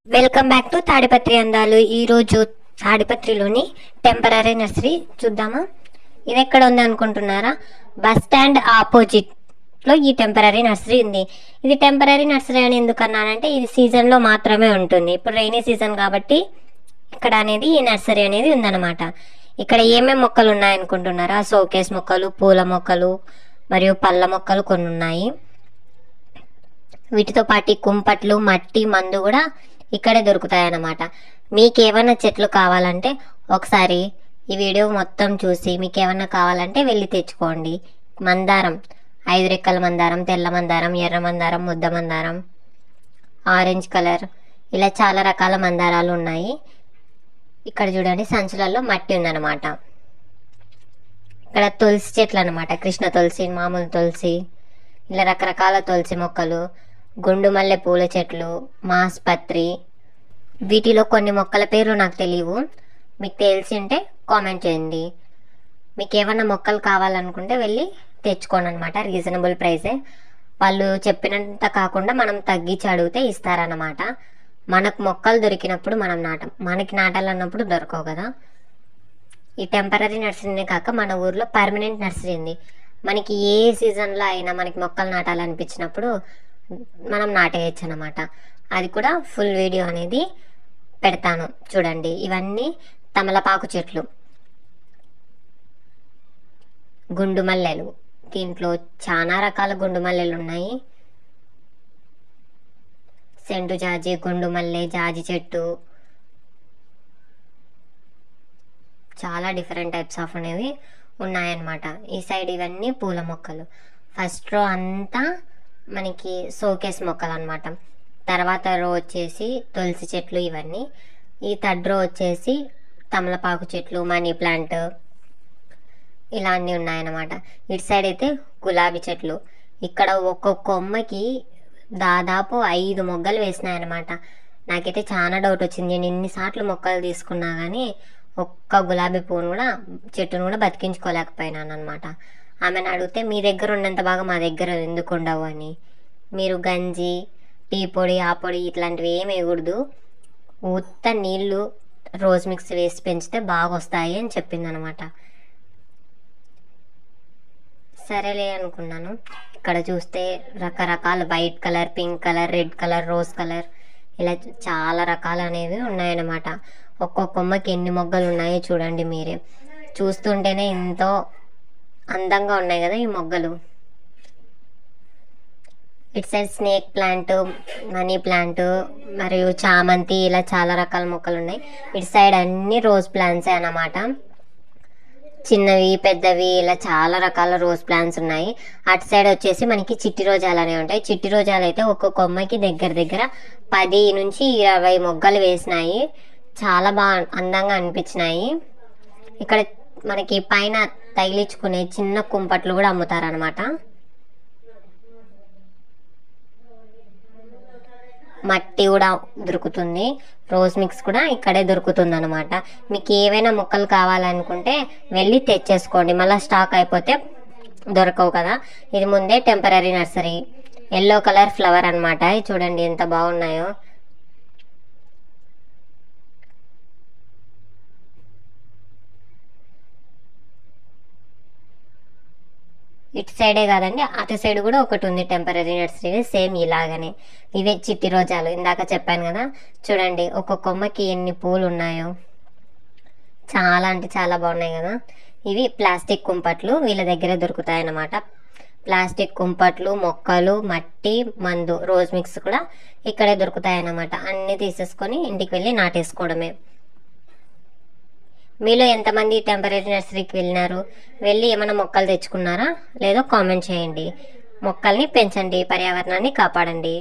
Welcome back to Tadipatri అందాలు. ఈరోజు తాడిపత్రిలోని temporary nursery చూద్దామా. ఇది ఎక్కడ ఉంది అనుకుంటున్నారా? బస్ స్టాండ్ ఆపోజిట్ లో ఈ టెంపరీ నర్సరీ ఉంది. ఇది టెంపరీ నర్సరీ అని ఎందుకన్నానంటే ఇది సీజన్ లో మాత్రమే ఉంటుంది. ఇప్పుడు రైనీ సీజన్ కాబట్టి ఇక్కడ అనేది ఈ నర్సరీ అనేది ఉందన్నమాట. ఇక్కడ ఏమేమి మొక్కలు ఉన్నాయనుకుంటున్నారా? షోకేస్ మొక్కలు, పూల మొక్కలు మరియు పళ్ళ మొక్కలు కొన్ని ఉన్నాయి. వీటితో పాటు కుంపట్లు, మట్టి, మందు కూడా ఇక్కడే దొరుకుతాయి అన్నమాట. మీకు ఏమైనా చెట్లు కావాలంటే ఒకసారి ఈ వీడియో మొత్తం చూసి మీకు ఏమైనా కావాలంటే వెళ్ళి తెచ్చుకోండి. మందారం, 5 రెక్కల మందారం, తెల్ల మందారం, ఎర్ర మందారం, ముద్ద మందారం, ఆరెంజ్ కలర్, ఇలా చాలా రకాల మందారాలు ఉన్నాయి. ఇక్కడ చూడండి సంచులలో మట్టి ఉందన్నమాట. ఇక్కడ తులసి చెట్లు అనమాట, కృష్ణ తులసి, మామూలు తులసి, ఇలా రకరకాల తులసి మొక్కలు, గుండు మల్లె పూల చెట్లు, మాస్పత్రి. వీటిలో కొన్ని మొక్కల పేర్లు నాకు తెలియవు, మీకు తెలిసి ఉంటే కామెంట్ చేయండి. మీకు ఏమన్నా మొక్కలు కావాలనుకుంటే వెళ్ళి తెచ్చుకోండి అనమాట. రీజనబుల్ ప్రైసే. వాళ్ళు చెప్పినంత కాకుండా మనం తగ్గించి అడిగితే ఇస్తారన్నమాట. మనకు మొక్కలు దొరికినప్పుడు మనం మనకి నాటాలన్నప్పుడు దొరకవు కదా. ఈ టెంపరీ నర్సరీనే కాక మన ఊర్లో పర్మనెంట్ నర్సరీ ఉంది. మనకి ఏ సీజన్లో అయినా మనకి మొక్కలు నాటాలనిపించినప్పుడు మనం నాటేయచ్చు అనమాట. అది కూడా ఫుల్ వీడియో అనేది పెడతాను చూడండి. ఇవన్నీ తమలపాకు చెట్లు, గుండు మల్లెలు. దీంట్లో చాలా రకాల గుండు మల్లెలు ఉన్నాయి. సెంటు జాజి, గుండు మల్లె, జాజి చెట్టు, చాలా డిఫరెంట్ టైప్స్ ఆఫ్ అనేవి ఉన్నాయన్నమాట. ఈ సైడ్ ఇవన్నీ పూల మొక్కలు. ఫస్ట్ రో అంతా మనకి షోకేస్ మొక్కలు అనమాట. తర్వాత రో వచ్చేసి తులసి చెట్లు ఇవన్నీ. ఈ థర్డ్ రో వచ్చేసి తమలపాకు చెట్లు, మనీ ప్లాంట్, ఇలా అన్నీ ఉన్నాయన్నమాట. ఇటు సైడ్ అయితే గులాబీ చెట్లు. ఇక్కడ ఒక్కొక్క కొమ్మకి దాదాపు 5 మొగ్గలు వేసినాయన్నమాట. నాకైతే చాలా డౌట్ వచ్చింది. నేను ఎన్నిసార్లు మొక్కలు తీసుకున్నా కానీ ఒక్క గులాబీ పువ్వును కూడా, చెట్టును కూడా బతికించుకోలేకపోయినాను అనమాట. ఆమెను అడిగితే మీ దగ్గర ఉన్నంత బాగా మా దగ్గర ఎందుకు ఉండవు అని. మీరు గంజి, టీ పొడి, ఆ పొడి ఇట్లాంటివి ఏమి వేయకూడదు, ఉత్త నీళ్ళు, రోజ్ మిక్స్ వేసి పెంచితే బాగా వస్తాయి అని చెప్పింది అనమాట. సరేలే అనుకున్నాను. ఇక్కడ చూస్తే రకరకాల white colour, pink colour, red colour, rose colour, ఇలా చాలా రకాలు అనేవి ఉన్నాయన్నమాట. ఒక్కొక్క కొమ్మకి ఎన్ని మొగ్గలు ఉన్నాయో చూడండి మీరే. చూస్తుంటేనే ఎంతో అందంగా ఉన్నాయి కదా ఈ మొగ్గలు. ఇటు side snake plant, money plant మరియు చామంతి, ఇలా చాలా రకాల మొక్కలు ఉన్నాయి. ఇటు సైడ్ అన్ని రోజ్ ప్లాంట్సే అన్నమాట. చిన్నవి, పెద్దవి, ఇలా చాలా రకాల రోజ్ ప్లాంట్స్ ఉన్నాయి. అటు సైడ్ వచ్చేసి మనకి చిట్టి రోజాలు అనేవి ఉంటాయి. చిట్టి రోజాలు అయితే ఒక్కొక్క కొమ్మకి దగ్గర దగ్గర 10 నుంచి 20 మొగ్గలు వేసినాయి. చాలా బాగా అందంగా అనిపించినాయి. ఇక్కడ మనకి పైన తగిలించుకునే చిన్న కుంపట్లు కూడా అమ్ముతారనమాట. మట్టి కూడా దొరుకుతుంది, రోజ్ మిక్స్ కూడా ఇక్కడే దొరుకుతుంది అనమాట. మీకు ఏవైనా మొక్కలు కావాలనుకుంటే వెళ్ళి తెచ్చేసుకోండి, మళ్ళీ స్టాక్ అయిపోతే దొరకవు కదా. ఇది ముందే temporary nursery. Yellow colour flower అనమాట. చూడండి ఎంత బాగున్నాయో. ఇటు సైడే కాదండి, అటు సైడ్ కూడా ఒకటి ఉంది టెంపరీ నర్సరీ, సేమ్ ఇలాగనే. ఇవే చిట్టి రోజాలు ఇందాక చెప్పాను కదా. చూడండి ఒక్కొక్క కొమ్మకి ఎన్ని పూలు ఉన్నాయో, చాలా అంటే చాలా బాగున్నాయి కదా. ఇవి ప్లాస్టిక్ కుంపట్లు వీళ్ళ దగ్గర దొరుకుతాయి అన్నమాట. ప్లాస్టిక్ కుంపట్లు, మొక్కలు, మట్టి, మందు, రోజ్ మిక్స్ కూడా ఇక్కడే దొరుకుతాయి అన్నమాట. అన్నీ తీసేసుకొని ఇంటికి వెళ్ళి నాటేసుకోవడమే. మీలో ఎంతమంది టెంపరీ నర్సరీకి వెళ్ళినారు, వెళ్ళి ఏమైనా మొక్కలు తెచ్చుకున్నారా లేదో కామెంట్ చేయండి. మొక్కల్ని పెంచండి, పర్యావరణాన్ని కాపాడండి.